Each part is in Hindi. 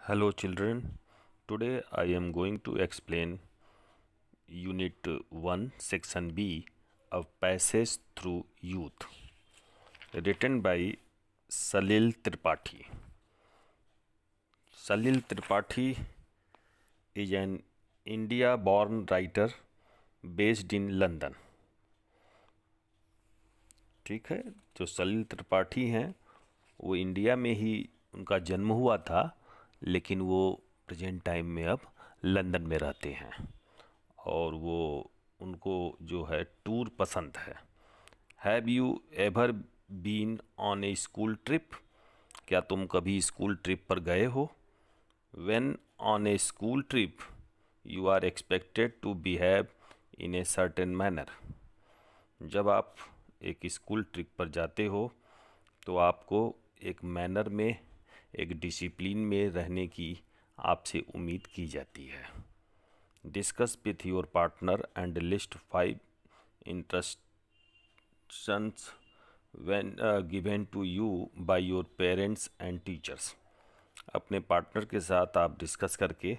Hello children, today I am going to explain Unit 1 Section B of Passage Through Youth, written by Salil Tripathi. Salil Tripathi is an India-born writer based in London. ठीक है, जो सलिल त्रिपाठी हैं वो इंडिया में ही उनका जन्म हुआ था, लेकिन वो प्रेजेंट टाइम में अब लंदन में रहते हैं और वो उनको जो है टूर पसंद है। Have you ever been on a school trip? क्या तुम कभी स्कूल ट्रिप पर गए हो? When on a school trip you are expected to behave in a certain manner. जब आप एक स्कूल ट्रिप पर जाते हो तो आपको एक मैनर में, एक डिसिप्लिन में रहने की आपसे उम्मीद की जाती है। Discuss with your partner and list 5 instructions when given to you by your parents and teachers. अपने पार्टनर के साथ आप डिस्कस करके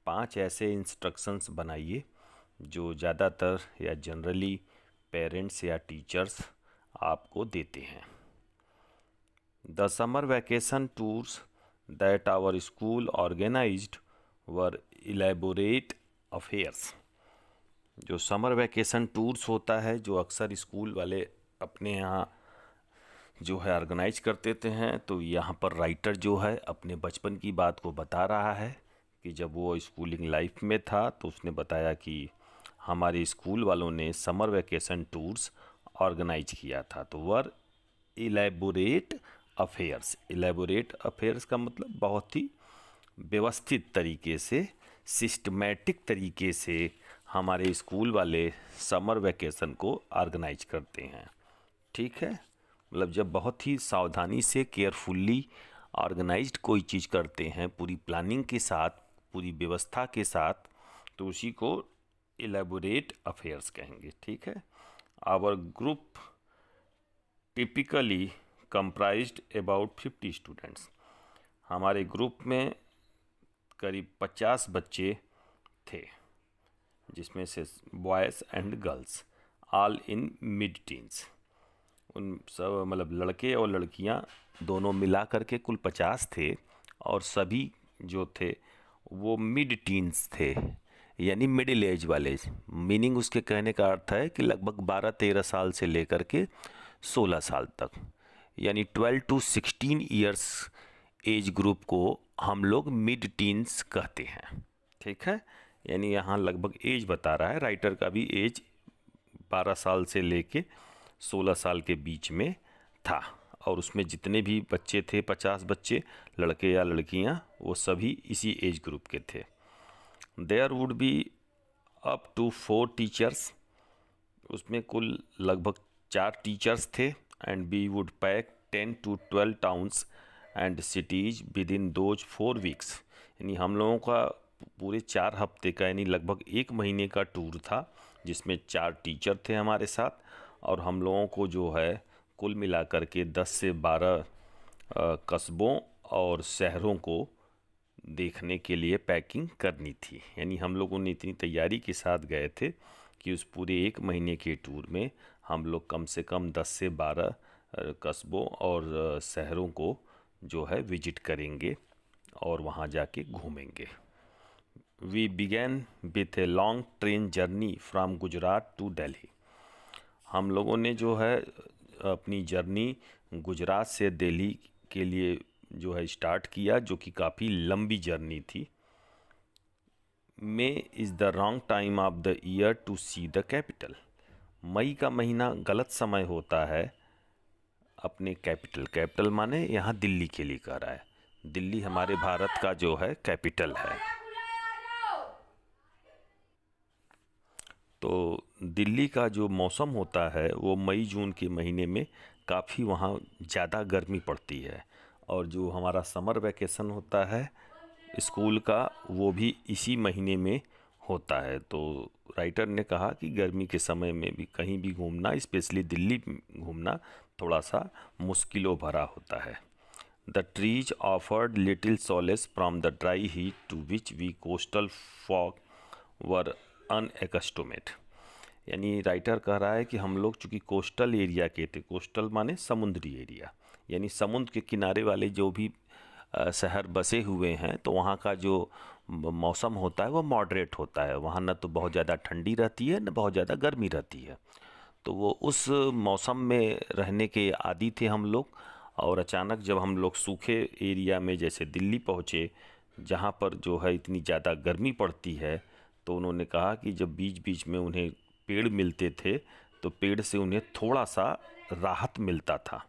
5 ऐसे इंस्ट्रक्शंस बनाइए जो ज़्यादातर या जनरली पेरेंट्स या टीचर्स आपको देते हैं। The summer vacation tours that our school organised were elaborate affairs. जो समर वैकेशन टूर्स होता है, जो अक्सर स्कूल वाले अपने यहाँ जो है ऑर्गेनाइज करते हैं, तो यहाँ पर राइटर जो है अपने बचपन की बात को बता रहा है कि जब वो स्कूलिंग लाइफ में था तो उसने बताया कि हमारे स्कूल वालों ने समर वैकेशन टूर्स ऑर्गेनाइज किया था। तो वर इलेबोरेट अफेयर्स। इलेबोरेट अफेयर्स का मतलब बहुत ही व्यवस्थित तरीके से, सिस्टमैटिक तरीके से हमारे स्कूल वाले समर वैकेशन को ऑर्गेनाइज करते हैं। ठीक है, मतलब जब बहुत ही सावधानी से, केयरफुल्ली ऑर्गेनाइज्ड कोई चीज़ करते हैं, पूरी प्लानिंग के साथ, पूरी व्यवस्था के साथ, तो उसी को इलेबोरेट अफेयर्स कहेंगे। ठीक है। Our group typically comprised about 50 students. हमारे ग्रुप में करीब 50 बच्चे थे, जिसमें से boys and girls, all in mid teens. उन सब मतलब लड़के और लड़कियां दोनों मिला करके कुल 50 थे, और सभी जो थे वो मिड टीन्स थे, यानी मिडिल एज वाले। मीनिंग उसके कहने का अर्थ है कि लगभग 12-13 साल से लेकर के 16 साल तक, यानी 12 to 16 ईयर्स एज ग्रुप को हम लोग मिड टीन्स कहते हैं। ठीक है, यानी यहाँ लगभग एज बता रहा है, राइटर का भी एज 12 साल से लेके 16 साल के बीच में था, और उसमें जितने भी बच्चे थे, 50 बच्चे, लड़के या लड़कियां, वो सभी इसी एज ग्रुप के थे। There would be up to 4 teachers. उसमें कुल लगभग 4 टीचर्स थे। And we would pack 10 to 12 towns and cities within those 4 weeks. यानी हम लोगों का पूरे 4 हफ्ते का, यानी लगभग 1 महीने का टूर था, जिसमें 4 टीचर थे हमारे साथ, और हम लोगों को जो है कुल मिलाकर के 10 से 12 कस्बों और शहरों को देखने के लिए पैकिंग करनी थी। यानी हम लोगों ने इतनी तैयारी के साथ गए थे कि उस पूरे 1 महीने के टूर में हम लोग कम से कम 10 से 12 कस्बों और शहरों को जो है विजिट करेंगे और वहाँ जाके घूमेंगे। We began with a long train journey from Gujarat to Delhi. हम लोगों ने जो है अपनी जर्नी गुजरात से दिल्ली के लिए जो है स्टार्ट किया, जो कि काफ़ी लंबी जर्नी थी। May is the wrong time of the year to see the capital. मई का महीना गलत समय होता है अपने कैपिटल, कैपिटल माने यहाँ दिल्ली के लिए कह रहा है। दिल्ली हमारे भारत का जो है कैपिटल है। तो दिल्ली का जो मौसम होता है वो मई जून के महीने में काफ़ी वहाँ ज़्यादा गर्मी पड़ती है, और जो हमारा समर वैकेशन होता है स्कूल का, वो भी इसी महीने में होता है। तो राइटर ने कहा कि गर्मी के समय में भी कहीं भी घूमना, स्पेशली दिल्ली घूमना, थोड़ा सा मुश्किलों भरा होता है। The trees offered little solace from the dry heat to which we coastal folk were unaccustomed. यानी राइटर कह रहा है कि हम लोग चूँकि कोस्टल एरिया के थे, कोस्टल माने समुद्री एरिया, यानी समुद्र के किनारे वाले जो भी शहर बसे हुए हैं, तो वहाँ का जो मौसम होता है वो मॉडरेट होता है। वहाँ न तो बहुत ज़्यादा ठंडी रहती है, न बहुत ज़्यादा गर्मी रहती है। तो वो उस मौसम में रहने के आदी थे हम लोग। और अचानक जब हम लोग सूखे एरिया में जैसे दिल्ली पहुँचे, जहाँ पर जो है इतनी ज़्यादा गर्मी पड़ती है, तो उन्होंने कहा कि जब बीच बीच में उन्हें पेड़ मिलते थे तो पेड़ से उन्हें थोड़ा सा राहत मिलता था।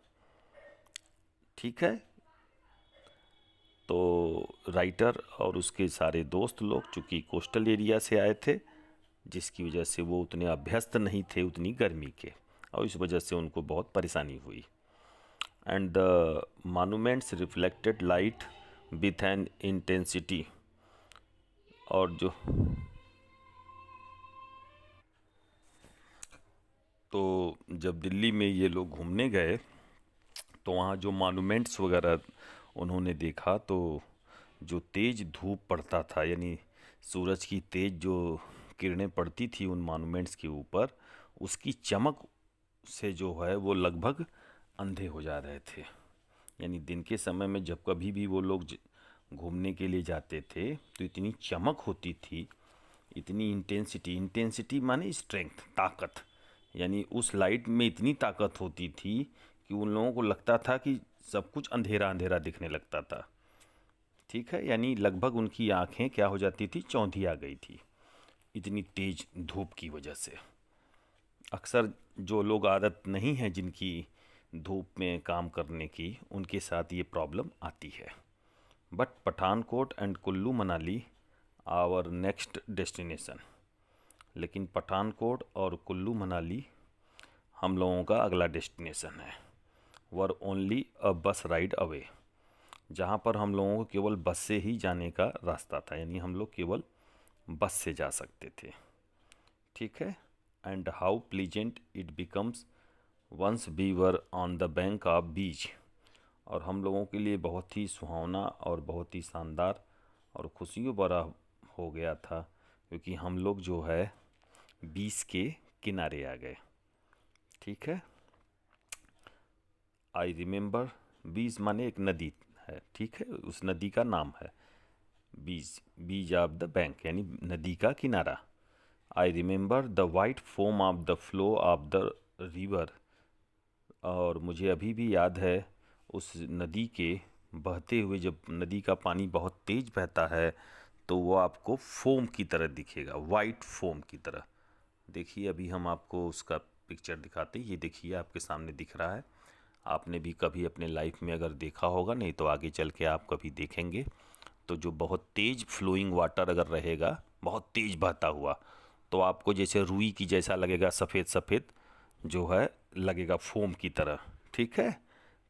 ठीक है। तो राइटर और उसके सारे दोस्त लोग चूँकि कोस्टल एरिया से आए थे, जिसकी वजह से वो उतने अभ्यस्त नहीं थे उतनी गर्मी के, और इस वजह से उनको बहुत परेशानी हुई। And the monuments reflected light with an intensity, और जो तो जब दिल्ली में ये लोग घूमने गए तो वहाँ जो मॉन्यूमेंट्स वगैरह उन्होंने देखा, तो जो तेज़ धूप पड़ता था, यानी सूरज की तेज़ जो किरणें पड़ती थी उन मॉन्यूमेंट्स के ऊपर, उसकी चमक से जो है वो लगभग अंधे हो जा रहे थे। यानी दिन के समय में जब कभी भी वो लोग घूमने के लिए जाते थे तो इतनी चमक होती थी, इतनी इंटेंसिटी, इंटेंसिटी माने स्ट्रेंथ, ताकत, यानी उस लाइट में इतनी ताकत होती थी कि उन लोगों को लगता था कि सब कुछ अंधेरा अंधेरा दिखने लगता था। ठीक है, यानी लगभग उनकी आंखें क्या हो जाती थी, चौंधी आ गई थी इतनी तेज धूप की वजह से। अक्सर जो लोग आदत नहीं है जिनकी धूप में काम करने की, उनके साथ ये प्रॉब्लम आती है। But Pathankot and Kullu Manali our next destination, लेकिन पठानकोट और कुल्लू मनाली हम लोगों का अगला डेस्टिनेशन है। वर ओनली अ बस राइड अवे, जहाँ पर हम लोगों को केवल बस से ही जाने का रास्ता था, यानी हम लोग केवल बस से जा सकते थे। ठीक है। And how pleasant it becomes once we were on the bank of Beas, और हम लोगों के लिए बहुत ही सुहावना और बहुत ही शानदार और खुशियों भरा हो गया था, क्योंकि हम लोग जो है बीच के किनारे आ गए। ठीक है। आई रिमेंबर, बीच माने एक नदी है, ठीक है, उस नदी का नाम है बीच, बीच ऑफ द बैंक यानी नदी का किनारा। I remember the white foam of the flow of the river, और मुझे अभी भी याद है उस नदी के बहते हुए, जब नदी का पानी बहुत तेज़ बहता है तो वो आपको फोम की तरह दिखेगा, वाइट फोम की तरह। देखिए अभी हम आपको उसका पिक्चर दिखाते हैं, ये देखिए आपके सामने दिख रहा है। आपने भी कभी अपने लाइफ में अगर देखा होगा, नहीं तो आगे चल के आप कभी देखेंगे, तो जो बहुत तेज़ फ्लोइंग वाटर अगर रहेगा, बहुत तेज़ बहता हुआ, तो आपको जैसे रुई की जैसा लगेगा, सफ़ेद सफ़ेद जो है लगेगा फोम की तरह। ठीक है।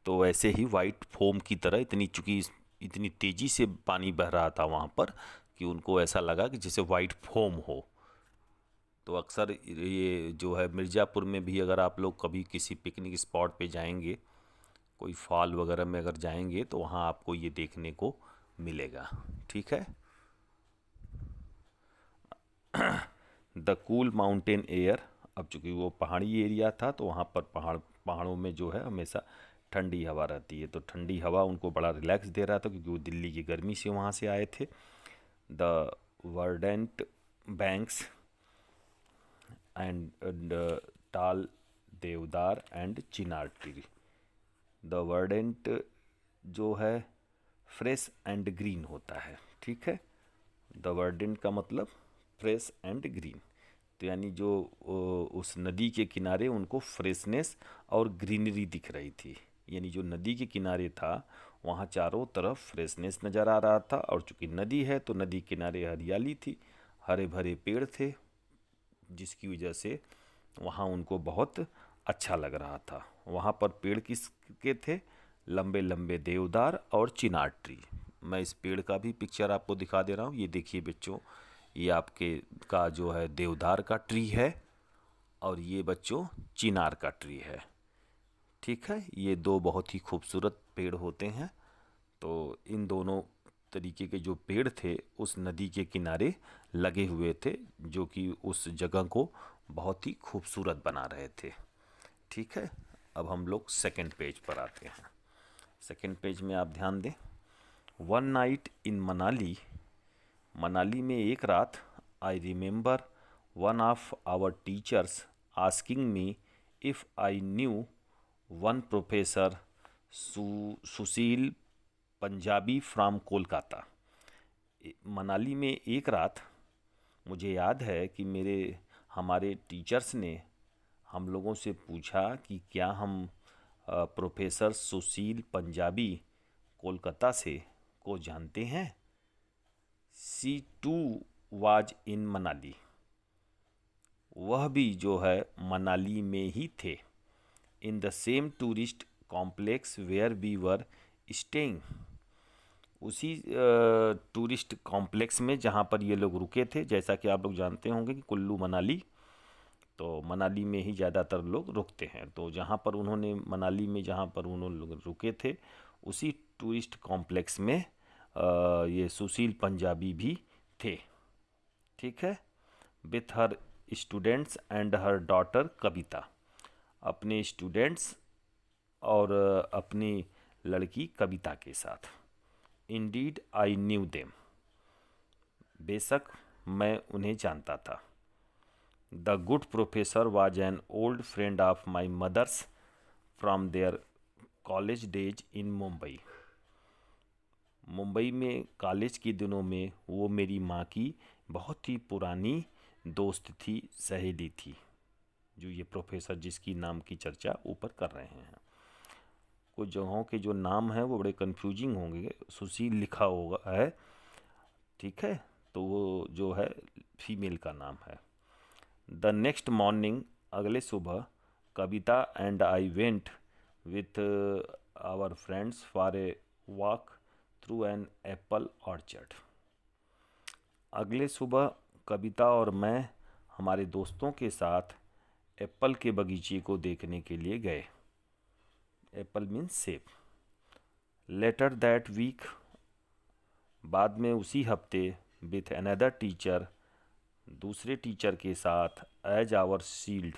तो वैसे ही वाइट फोम की तरह, इतनी चूँकि इतनी तेज़ी से पानी बह रहा था वहाँ पर कि उनको ऐसा लगा कि जैसे वाइट फोम हो। तो अक्सर ये जो है मिर्ज़ापुर में भी अगर आप लोग कभी किसी पिकनिक स्पॉट पे जाएंगे, कोई फॉल वगैरह में अगर जाएंगे, तो वहाँ आपको ये देखने को मिलेगा। ठीक है। द कूल माउंटेन एयर, अब चूँकि वो पहाड़ी एरिया था तो वहाँ पर पहाड़ों में जो है हमेशा ठंडी हवा रहती है, तो ठंडी हवा उनको बड़ा रिलैक्स दे रहा था, क्योंकि वो दिल्ली की गर्मी से वहाँ से आए थे। द वर्डेंट बैंक्स एंड टाल देवदार एंड चिनार ट्री। द वर्डेंट जो है फ्रेश एंड ग्रीन होता है। ठीक है। द वर्डेंट का मतलब फ्रेश एंड ग्रीन, तो यानी जो उस नदी के किनारे उनको फ्रेशनेस और ग्रीनरी दिख रही थी, यानी जो नदी के किनारे था वहाँ चारों तरफ फ्रेशनेस नज़र आ रहा था, और चूँकि नदी है तो नदी किनारे हरियाली थी, हरे भरे पेड़ थे, जिसकी वजह से वहाँ उनको बहुत अच्छा लग रहा था। वहाँ पर पेड़ किसके थे, लंबे लंबे देवदार और चिनार ट्री। मैं इस पेड़ का भी पिक्चर आपको दिखा दे रहा हूँ, ये देखिए बच्चों, ये आपके का जो है देवदार का ट्री है, और ये बच्चों चिनार का ट्री है। ठीक है। ये दो बहुत ही खूबसूरत पेड़ होते हैं, तो इन दोनों तरीके के जो पेड़ थे उस नदी के किनारे लगे हुए थे, जो कि उस जगह को बहुत ही खूबसूरत बना रहे थे। ठीक है, अब हम लोग सेकंड पेज पर आते हैं। सेकंड पेज में आप ध्यान दें, one night in Manali, Manali में एक रात, I remember one of our teachers asking me if I knew one professor Sushil Punjabi from Kolkata. Manali में एक रात मुझे याद है कि हमारे टीचर्स ने हम लोगों से पूछा कि क्या हम प्रोफेसर सुशील पंजाबी कोलकाता से को जानते हैं। She too was in Manali, वह भी जो है मनाली में ही थे। In the same tourist complex where we were staying, उसी टूरिस्ट कॉम्प्लेक्स में जहाँ पर ये लोग रुके थे। जैसा कि आप लोग जानते होंगे कि कुल्लू मनाली, तो मनाली में ही ज़्यादातर लोग रुकते हैं। तो जहाँ पर उन्होंने मनाली में जहाँ पर उन्होंने लोग रुके थे उसी टूरिस्ट कॉम्प्लेक्स में ये सुशील पंजाबी भी थे। ठीक है, with her students and her daughter Kavita, अपने स्टूडेंट्स और अपनी लड़की कविता के साथ। इंडीड आई न्यू देम, बेशक मैं उन्हें जानता था। The good professor was an old friend of my mother's from their college days in Mumbai, Mumbai में कॉलेज के दिनों में वो मेरी माँ की बहुत ही पुरानी दोस्त थी, सहेली थी। जो ये प्रोफेसर जिसकी नाम की चर्चा ऊपर कर रहे हैं, कुछ जगहों के जो नाम हैं वो बड़े कंफ्यूजिंग होंगे। सुशील लिखा होगा है, ठीक है, तो वो जो है फीमेल का नाम है। द नेक्स्ट मॉर्निंग, अगले सुबह, Kavita and I went with our friends for a walk through an apple orchard. अगले सुबह कविता और मैं हमारे दोस्तों के साथ एप्पल के बगीचे को देखने के लिए गए। एप्पल मीन्स सेब। लेटर दैट वीक, बाद में उसी हफ्ते, विथ अनदर टीचर, दूसरे टीचर के साथ, एज आवर शील्ड,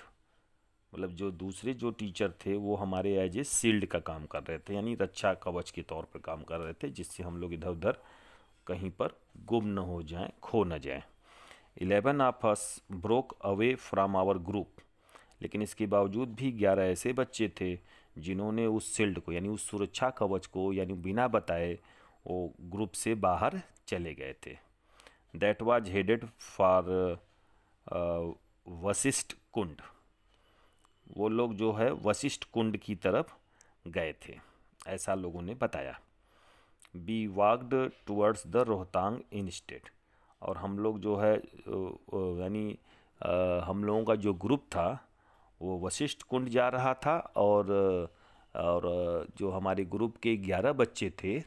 मतलब जो दूसरे जो टीचर थे वो हमारे एज ए शील्ड का काम कर रहे थे, यानी रक्षा कवच के तौर पर काम कर रहे थे, जिससे हम लोग इधर उधर कहीं पर गुम न हो जाएं, खो न जाएं। 11 of us broke away from our group, लेकिन इसके बावजूद भी 11 ऐसे बच्चे थे जिन्होंने उस शील्ड को, यानी उस सुरक्षा कवच को, यानी बिना बताए वो ग्रुप से बाहर चले गए थे। That was headed for Vashisht Kund, वो लोग जो है वशिष्ठ कुंड की तरफ गए थे, ऐसा लोगों ने बताया। We walked towards the Rohtang instead, और हम लोग जो है यानी हम लोगों का जो ग्रुप था वो वशिष्ठ कुंड जा रहा था, और जो हमारे ग्रुप के 11 बच्चे थे,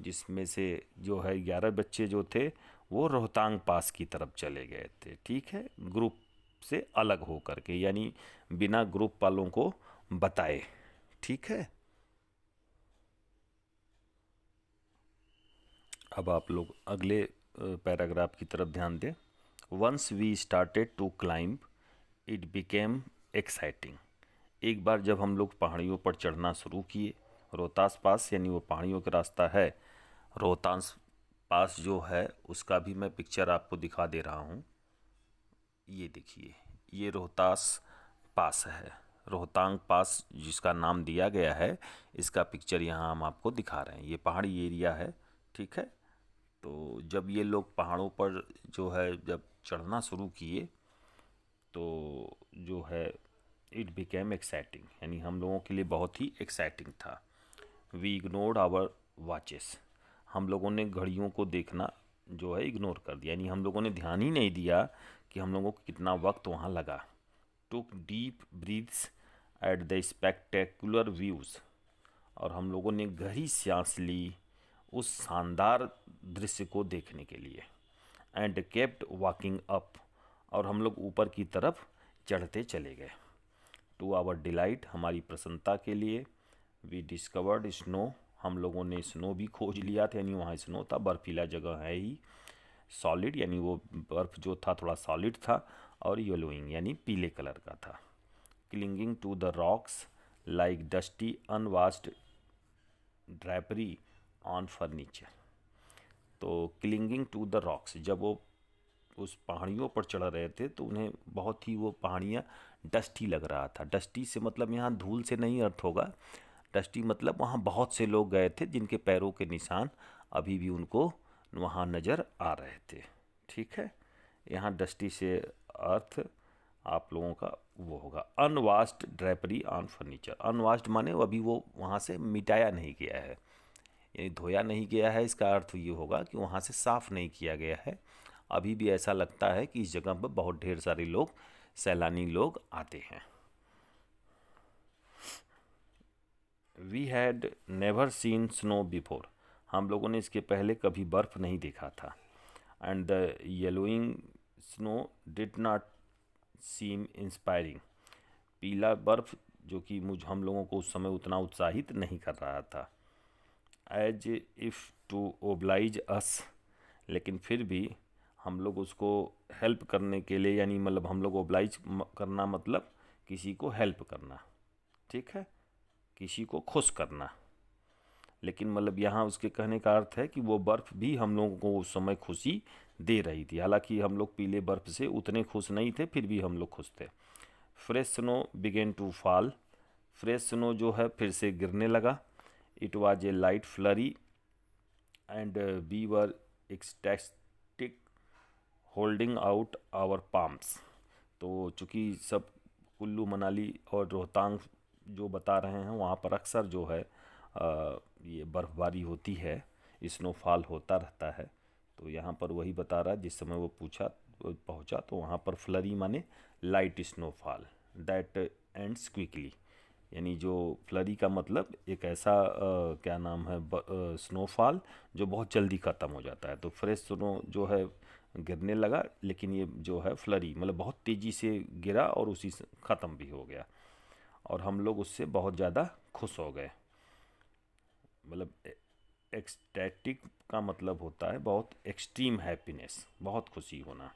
जिसमें से जो है 11 बच्चे जो थे वो रोहतांग पास की तरफ चले गए थे। ठीक है, ग्रुप से अलग हो करके, यानी बिना ग्रुप वालों को बताए। ठीक है, अब आप लोग अगले पैराग्राफ की तरफ ध्यान दें। Once we started to climb it became exciting, एक बार जब हम लोग पहाड़ियों पर चढ़ना शुरू किए, रोहतास पास, यानी वो पहाड़ियों का रास्ता है, रोहतास पास जो है उसका भी मैं पिक्चर आपको दिखा दे रहा हूँ। ये देखिए, ये रोहतास पास है, रोहतांग पास जिसका नाम दिया गया है, इसका पिक्चर यहाँ हम आपको दिखा रहे हैं। ये पहाड़ी एरिया है, ठीक है। तो जब ये लोग पहाड़ों पर जो है जब चढ़ना शुरू किए तो जो है इट बिकेम एक्साइटिंग, यानी हम लोगों के लिए बहुत ही एक्साइटिंग था। वी इग्नोर्ड आवर वॉचेस, हम लोगों ने घड़ियों को देखना जो है इग्नोर कर दिया, यानी हम लोगों ने ध्यान ही नहीं दिया कि हम लोगों को कितना वक्त वहाँ लगा। Took deep breaths at the spectacular views, और हम लोगों ने गहरी सांस ली उस शानदार दृश्य को देखने के लिए। एंड केप्ट वॉकिंग अप, और हम लोग ऊपर की तरफ चढ़ते चले गए। टू आवर डिलाइट, हमारी प्रसन्नता के लिए, वी डिस्कवर्ड स्नो, हम लोगों ने स्नो भी खोज लिया था, यानी वहाँ स्नो था, बर्फीला जगह है ही। सॉलिड यानी वो बर्फ़ जो था थोड़ा सॉलिड था, और येलोइंग यानी पीले कलर का था। Clinging to the rocks like dusty unwashed drapery on furniture. तो क्लिंगिंग टू द रॉक्स, जब वो उस पहाड़ियों पर चढ़ रहे थे तो उन्हें बहुत ही वो पहाड़ियाँ डस्टी लग रहा था। डस्टी से मतलब यहाँ धूल से नहीं अर्थ होगा, डस्टी मतलब वहाँ बहुत से लोग गए थे जिनके पैरों के निशान अभी भी उनको वहाँ नज़र आ रहे थे। ठीक है, यहाँ डस्टी से अर्थ आप लोगों का वो होगा अनवाश्ड ड्रैपरी ऑन फर्नीचर। अनवाश्ड माने अभी वो वहाँ से मिटाया नहीं गया है, यानी धोया नहीं गया है। इसका अर्थ ये होगा कि वहाँ से साफ़ नहीं किया गया है। अभी भी ऐसा लगता है कि इस जगह पर बहुत ढेर सारे लोग, सैलानी लोग आते हैं। We had never seen snow before, हम लोगों ने इसके पहले कभी बर्फ़ नहीं देखा था। And the yellowing snow did not seem inspiring, पीला बर्फ़ जो कि हम लोगों को उस समय उतना उत्साहित नहीं कर रहा था। एज इफ़ टू ओब्लाइज अस, लेकिन फिर भी हम लोग उसको हेल्प करने के लिए, यानी मतलब हम लोग ओब्लाइज करना मतलब किसी को हेल्प करना, ठीक है, किसी को खुश करना। लेकिन मतलब यहाँ उसके कहने का अर्थ है कि वो बर्फ़ भी हम लोगों को उस समय खुशी दे रही थी। हालांकि हम लोग पीले बर्फ़ से उतने खुश नहीं थे, फिर भी हम लोग खुश थे। Fresh snow began to fall, fresh snow जो है फिर से गिरने लगा। It was a light flurry and we were ecstatic holding out our palms. तो चूँकि सब कुल्लू मनाली और रोहतांग जो बता रहे हैं वहाँ पर अक्सर जो है ये बर्फ़बारी होती है, स्नोफॉल होता रहता है। तो यहाँ पर वही बता रहा है, जिस समय वो पहुँचा तो वहाँ पर फ्लरी माने light snowfall that ends quickly, यानी जो फ्लरी का मतलब एक ऐसा क्या नाम है स्नोफॉल जो बहुत जल्दी ख़त्म हो जाता है। तो फ्रेश स्नो जो है गिरने लगा, लेकिन ये जो है फ्लरी मतलब बहुत तेज़ी से गिरा और उसी से ख़त्म भी हो गया, और हम लोग उससे बहुत ज़्यादा खुश हो गए। मतलब एक्सटैटिक का मतलब होता है बहुत एक्सट्रीम हैप्पीनेस, बहुत खुशी होना।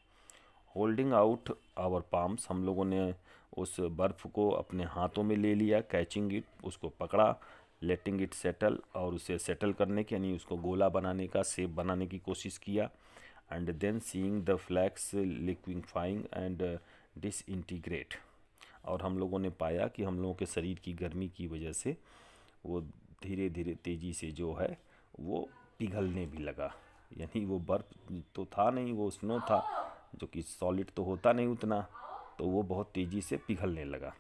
होल्डिंग आउट आवर पाम्स, हम लोगों ने उस बर्फ़ को अपने हाथों में ले लिया। कैचिंग इट, उसको पकड़ा। लेटिंग इट सेटल, और उसे सेटल करने की यानी उसको गोला बनाने का, शेप बनाने की कोशिश किया। And then seeing the flakes liquefying and disintegrate, और हम लोगों ने पाया कि हम लोगों के शरीर की गर्मी की वजह से वो धीरे धीरे तेज़ी से जो है वो पिघलने भी लगा। यानी वो बर्फ़ तो था नहीं, वो स्नो था जो कि सॉलिड तो होता नहीं उतना, तो वो बहुत तेज़ी से पिघलने लगा।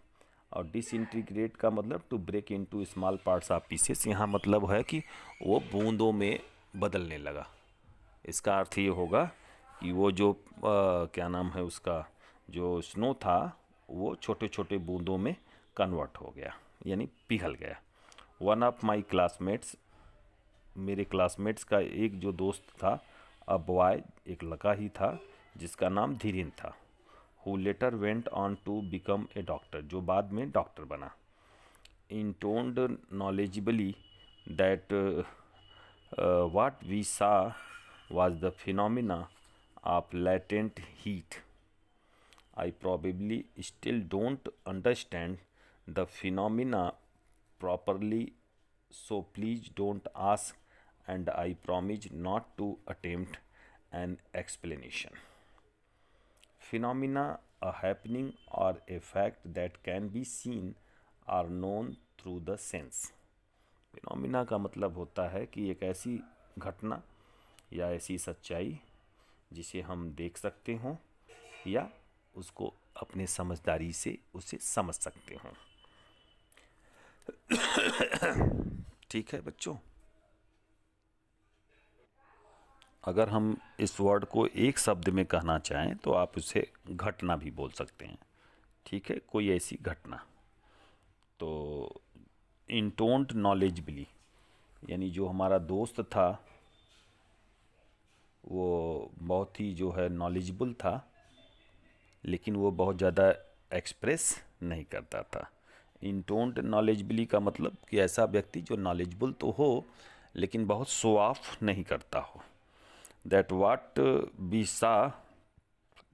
और डिसइंटीग्रेट का मतलब to break into small parts of pieces, यहाँ मतलब है कि वो बूंदों में बदलने लगा। इसका अर्थ ये होगा कि वो जो क्या नाम है उसका, जो स्नो था वो छोटे छोटे बूंदों में कन्वर्ट हो गया, यानी पिघल गया। वन ऑफ माई क्लासमेट्स, मेरे क्लासमेट्स का एक जो दोस्त था, अ बॉय, एक लड़का ही था जिसका नाम धीरेन था। Who later went on to become a doctor, जो बाद में डॉक्टर बना। Intoned knowledgeably that what we saw was the phenomena of latent heat. I probably still don't understand the phenomena properly, so please don't ask, and I promise not to attempt an explanation. Phenomena, a happening or a fact that can be seen or known through the sense. Phenomena का मतलब होता है कि एक ऐसी घटना या ऐसी सच्चाई जिसे हम देख सकते हों या उसको अपने समझदारी से उसे समझ सकते हों। ठीक है बच्चों, अगर हम इस वर्ड को एक शब्द में कहना चाहें तो आप उसे घटना भी बोल सकते हैं। ठीक है, कोई ऐसी घटना। तो इंटोन्ड नॉलेजबली, यानी जो हमारा दोस्त था वो बहुत ही जो है नॉलेजेबल था, लेकिन वो बहुत ज़्यादा एक्सप्रेस नहीं करता था। इंटोन्ड नॉलेजबली का मतलब कि ऐसा व्यक्ति जो नॉलेजबल तो हो लेकिन बहुत शो ऑफ नहीं करता हो। दैट वाट वी सा,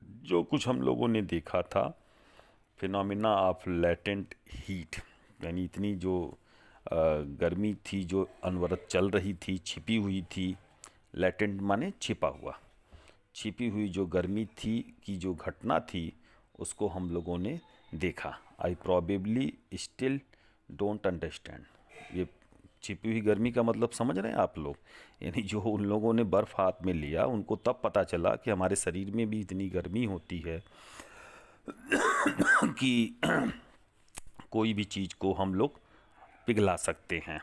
जो कुछ हम लोगों ने देखा था, फिनोमिना ऑफ लेटेंट हीट, यानी इतनी जो गर्मी थी जो अनवरत चल रही थी, छिपी हुई थी। लेटेंट माने छिपा हुआ, छिपी हुई जो गर्मी थी की जो घटना थी उसको हम लोगों ने देखा। I probably still don't understand. ये छिपी हुई गर्मी का मतलब समझ रहे हैं आप लोग? यानी जो उन लोगों ने बर्फ़ हाथ में लिया उनको तब पता चला कि हमारे शरीर में भी इतनी गर्मी होती है कि कोई भी चीज़ को हम लोग पिघला सकते हैं।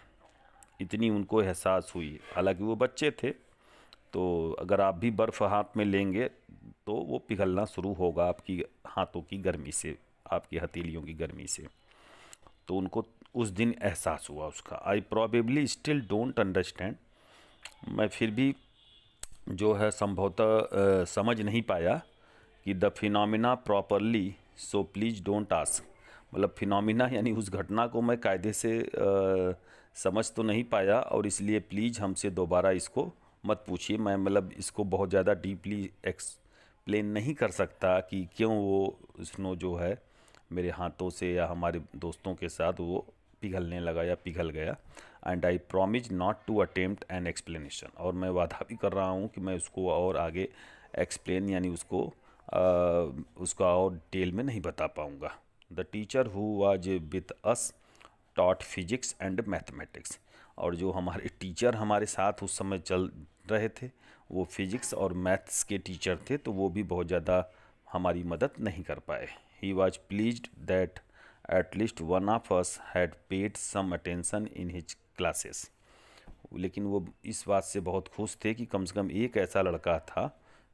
इतनी उनको एहसास हुई। हालांकि वो बच्चे थे, तो अगर आप भी बर्फ़ हाथ में लेंगे तो वो पिघलना शुरू होगा आपकी हाथों की गर्मी से, आपकी हथेलियों की गर्मी से। तो उनको उस दिन एहसास हुआ उसका। I probably still don't understand. मैं फिर भी जो है संभवतः समझ नहीं पाया कि the phenomena properly, so please don't ask. मतलब फिनोमिना यानी उस घटना को मैं कायदे से समझ तो नहीं पाया, और इसलिए प्लीज़ हमसे दोबारा इसको मत पूछिए। मैं मतलब इसको बहुत ज़्यादा डीपली एक्सप्लेन नहीं कर सकता कि क्यों वो स्नो जो है मेरे हाथों से या हमारे दोस्तों के साथ वो पिघलने लगा या पिघल गया। And I promise not to attempt an explanation. और मैं वादा भी कर रहा हूँ कि मैं उसको और आगे एक्सप्लेन यानी उसको उसका और डिटेल में नहीं बता पाऊँगा। The teacher who was with us taught physics and mathematics. और जो हमारे टीचर हमारे साथ उस समय चल रहे थे वो फिजिक्स और मैथ्स के टीचर थे, तो वो भी बहुत ज़्यादा हमारी मदद नहीं कर पाए। He was pleased that at least one of us had paid some attention in his classes. लेकिन वो इस बात से बहुत खुश थे कि कम से कम एक ऐसा लड़का था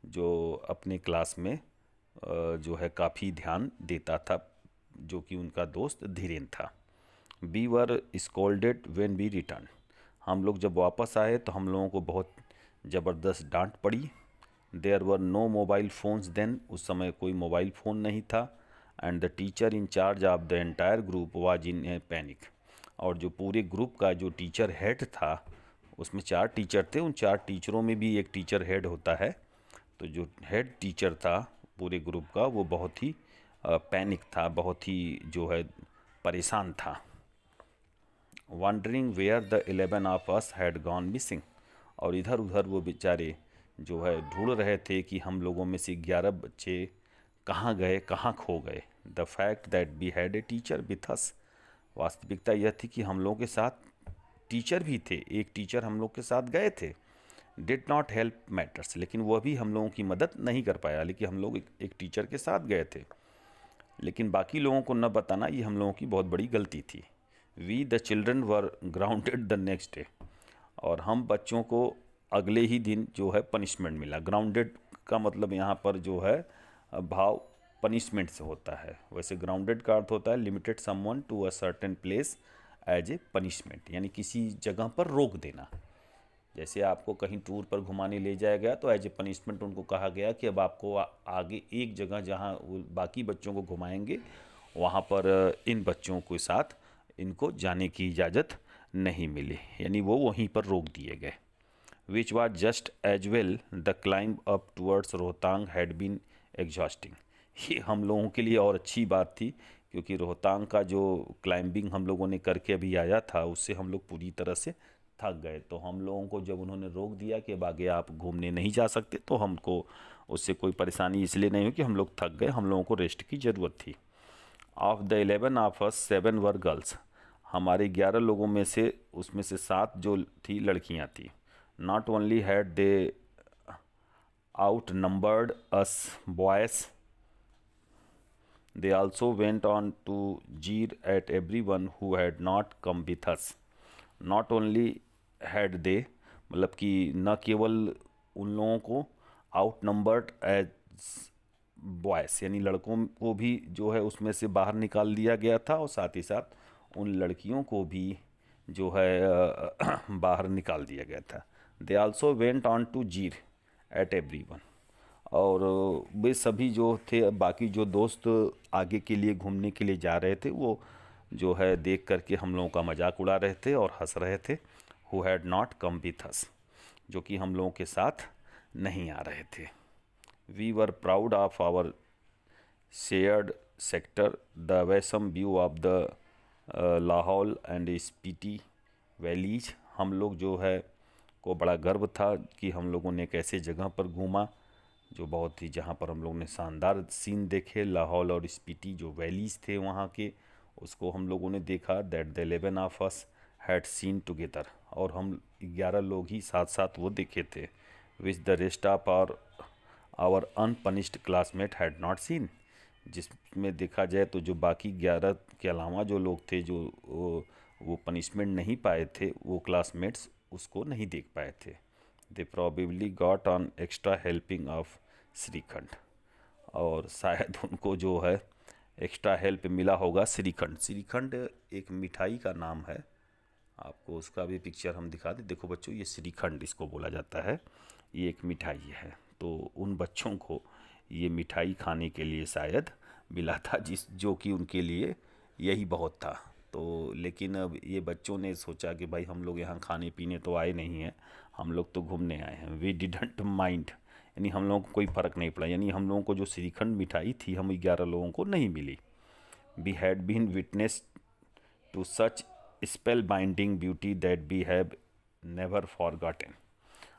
जो अपने क्लास में जो है काफ़ी ध्यान देता था, जो कि उनका दोस्त धीरेन था। We were scolded when we return. हम लोग जब वापस आए तो हम लोगों को बहुत ज़बरदस्त डांट पड़ी। There were no mobile phones then, उस समय कोई मोबाइल फ़ोन नहीं था। And the teacher in charge of the entire group was in a panic. और जो पूरे ग्रुप का जो टीचर हेड था, उसमें 4 टीचर थे, उन 4 टीचरों में भी एक टीचर हेड होता है। तो जो हेड टीचर था पूरे ग्रुप का वो बहुत ही पैनिक था, बहुत ही जो है परेशान था। Wondering where the 11 of us had gone missing. और इधर उधर वो बेचारे जो है ढूंढ रहे थे कि हम लोगों में से 11 बच्चे कहाँ गए, कहाँ खो गए। The fact that we had a teacher with us. वास्तविकता यह थी कि हम लोगों के साथ टीचर भी थे, एक टीचर हम लोग के साथ गए थे। डिड नॉट हेल्प मैटर्स, लेकिन वह भी हम लोगों की मदद नहीं कर पाया। लेकिन हम लोग एक टीचर के साथ गए थे, लेकिन बाकी लोगों को न बताना ये हम लोगों की बहुत बड़ी गलती थी। We the children were grounded the next day. और हम बच्चों को अगले ही दिन जो है पनिशमेंट मिला। ग्राउंडेड का मतलब यहाँ पर जो है भाव पनिशमेंट से होता है। वैसे ग्राउंडेड का अर्थ होता है limited someone to a certain place as a punishment, यानी किसी जगह पर रोक देना। जैसे आपको कहीं टूर पर घुमाने ले जाया गया तो एज ए पनिशमेंट उनको कहा गया कि अब आपको आगे एक जगह जहाँ वो बाकी बच्चों को घुमाएंगे वहाँ पर इन बच्चों के साथ इनको जाने की इजाज़त नहीं मिली, यानी वो वहीं पर रोक दिए गए। Which was just as well the climb up towards Rohtang had been exhausting. ये हम लोगों के लिए और अच्छी बात थी, क्योंकि रोहतांग का जो क्लाइंबिंग हम लोगों ने करके अभी आया था उससे हम लोग पूरी तरह से थक गए। तो हम लोगों को जब उन्होंने रोक दिया कि अब आगे आप घूमने नहीं जा सकते, तो हमको उससे कोई परेशानी इसलिए नहीं हुई कि हम लोग थक गए, हम लोगों को रेस्ट की ज़रूरत थी। Of the 11 of us 7 were girls. हमारे 11 लोगों में से उसमें से 7 जो थी लड़कियां थी। Not only had they out numbered us boys, they also went on to jeer at everyone who had not come with us. Not only had they, मतलब कि न केवल उन लोगों को आउट नंबर्ड एज बॉयज़, यानी लड़कों को भी जो है उसमें से बाहर निकाल दिया गया था, और साथ ही साथ उन लड़कियों को भी जो है बाहर निकाल दिया गया था। They also went on to jeer at everyone. और वे सभी जो थे बाकी जो दोस्त आगे के लिए घूमने के लिए जा रहे थे वो जो है देख करके हम लोगों का मजाक उड़ा रहे थे और हंस रहे थे। Who had not come with us, जो कि हम लोगों के साथ नहीं आ रहे थे। We were proud of our shared secret, the awesome view of the Lahaul and Spiti valleys. हम लोग जो है को बड़ा गर्व था कि हम लोगों ने एक ऐसे जगह पर घूमा जो बहुत ही, जहाँ पर हम लोगों ने शानदार सीन देखे। लाहौल और स्पीति जो वैलीज थे वहाँ के, उसको हम लोगों ने देखा। That the 11 of us had seen together, और हम 11 लोग ही साथ साथ वो देखे थे। Which the rest of our unpunished classmate had not seen, जिसमें देखा जाए तो जो बाकी 11 के अलावा जो लोग थे जो वो पनिशमेंट नहीं पाए थे, वो क्लासमेट्स उसको नहीं देख पाए थे। They probably got on extra helping of shrikhand, और शायद उनको जो है एक्स्ट्रा हेल्प मिला होगा श्रीखंड। श्रीखंड एक मिठाई का नाम है, आपको उसका भी पिक्चर हम दिखा दें। देखो बच्चों, ये श्रीखंड इसको बोला जाता है, ये एक मिठाई है। तो उन बच्चों को ये मिठाई खाने के लिए शायद मिला था, जो कि उनके लिए यही बहुत था। तो लेकिन अब ये बच्चों ने सोचा कि भाई हम लोग यहाँ खाने पीने तो आए नहीं हैं, हम लोग तो घूमने आए हैं। वी डिडंट माइंड, यानी हम लोगों को कोई फ़र्क नहीं पड़ा, यानी हम लोगों को जो श्रीखंड मिठाई थी हम 11 लोगों को नहीं मिली। We had been witness to such spellbinding beauty that we have never forgotten.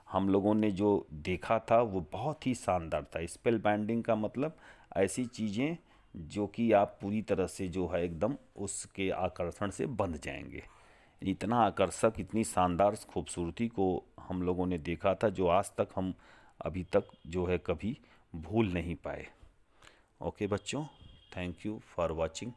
हम लोगों ने जो देखा था वो बहुत ही शानदार था। स्पेल बाइंडिंग का मतलब ऐसी चीज़ें जो कि आप पूरी तरह से जो है एकदम उसके आकर्षण से बंध जाएंगे। इतना आकर्षक, इतनी शानदार खूबसूरती को हम लोगों ने देखा था जो आज तक हम अभी तक जो है कभी भूल नहीं पाए। ओके बच्चों, थैंक यू फॉर वॉचिंग।